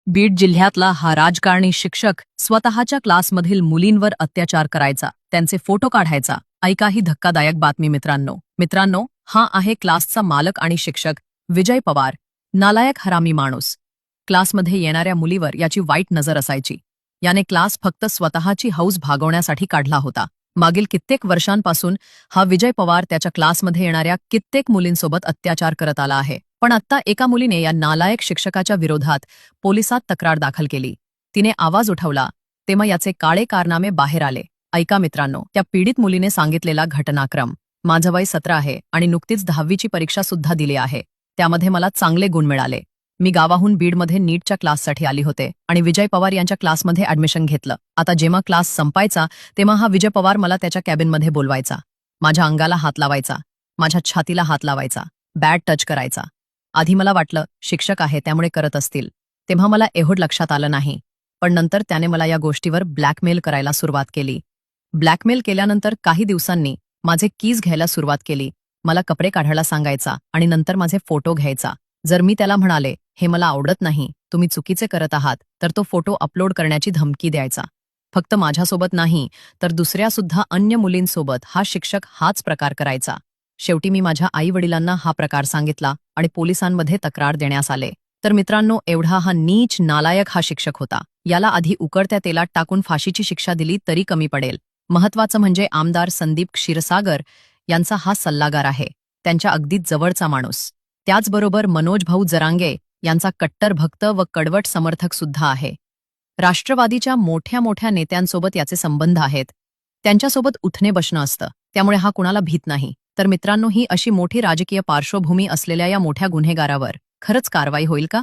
बीड जिल्ह्यातला हा राजकारणी शिक्षक स्वतःच्या क्लासमधील मुलींवर अत्याचार करायचा, त्यांचे फोटो काढायचा. ऐका ही धक्कादायक बातमी मित्रांनो, हा आहे क्लासचा मालक आणि शिक्षक विजय पवार, नालायक हरामी माणूस. क्लासमध्ये येणाऱ्या मुलीवर याची वाईट नजर असायची. याने क्लास फक्त स्वतःची हौस भागवण्यासाठी काढला होता. मागील कित्येक वर्षांपासून हा विजय पवार त्याच्या क्लासमध्ये येणाऱ्या कित्येक मुलींसोबत अत्याचार करत आला आहे. पण आता एका मुलीने या नालायक शिक्षकाच्या विरोधात पोलिसात तक्रार दाखल केली. तिने आवाज उठवला तेव्हा याचे काळे कारनामे बाहेर आले. ऐका मित्रांनो, त्या पीडित मुलीने सांगितलेला घटनाक्रम. माझं वय 17 आहे आणि नुकतीच 10वीची परीक्षा सुद्धा दिली आहे. त्यामध्ये मला चांगले गुण मिळाले. मी गावाहून बीडमध्ये नीटच्या क्लाससाठी आली होते आणि विजय पवार यांच्या क्लासमध्ये ॲडमिशन घेतलं. आता जेव्हा क्लास संपायचा तेव्हा हा विजय पवार मला त्याच्या कॅबिनमध्ये बोलवायचा. माझ्या अंगाला हात लावायचा, माझ्या छातीला हात लावायचा, बॅड टच करायचा. आधी मला वाटलं शिक्षक आहे त्यामुळे करत असतील. तेव्हा मला एवढं लक्षात आलं नाही. पण नंतर त्याने मला या गोष्टीवर ब्लॅकमेल करायला सुरुवात केली. ब्लॅकमेल केल्यानंतर काही दिवसांनी माझे कीज घ्यायला सुरुवात केली. मला कपडे काढायला सांगायचा आणि नंतर माझे फोटो घ्यायचा. जर मी त्याला म्हणाले, हे मला आवडत नाही, तुम्ही चुकीचे करत आहात, तर तो फोटो अपलोड करण्याची धमकी द्यायचा. फक्त माझ्यासोबत नाही, तर दुसऱ्यासुद्धा अन्य मुलींसोबत हा शिक्षक हाच प्रकार करायचा. शेवटी मी माझ्या आई-वडिलांना हा प्रकार सांगितला आणि पोलिसांमध्ये तक्रार देण्यास आले. तर मित्रांनो, एवढा हा नीच नालायक हा शिक्षक होता. याला आधी उकळत्या तेलात टाकून फाशीची शिक्षा दिली तरी कमी पडेल. महत्त्वाचं म्हणजे आमदार संदीप क्षीरसागर यांचा हा सल्लागार आहे, त्यांच्या अगदीच जवळचा माणूस. त्याचबरोबर मनोज भाऊ जरांगे यांचा कट्टर भक्त व कडवट समर्थक सुद्धा आहे. राष्ट्रवादीच्या मोठ्या मोठ्या नेत्यांसोबत याचे संबंध आहेत. त्यांच्यासोबत उठणे बसणं असतं, त्यामुळे हा कुणाला भीत नाही. तर मित्रांनो, ही अशी मोठी राजकीय पार्श्वभूमी असलेल्या या मोठ्या गुन्हेगारावर खरंच कारवाई होईल का?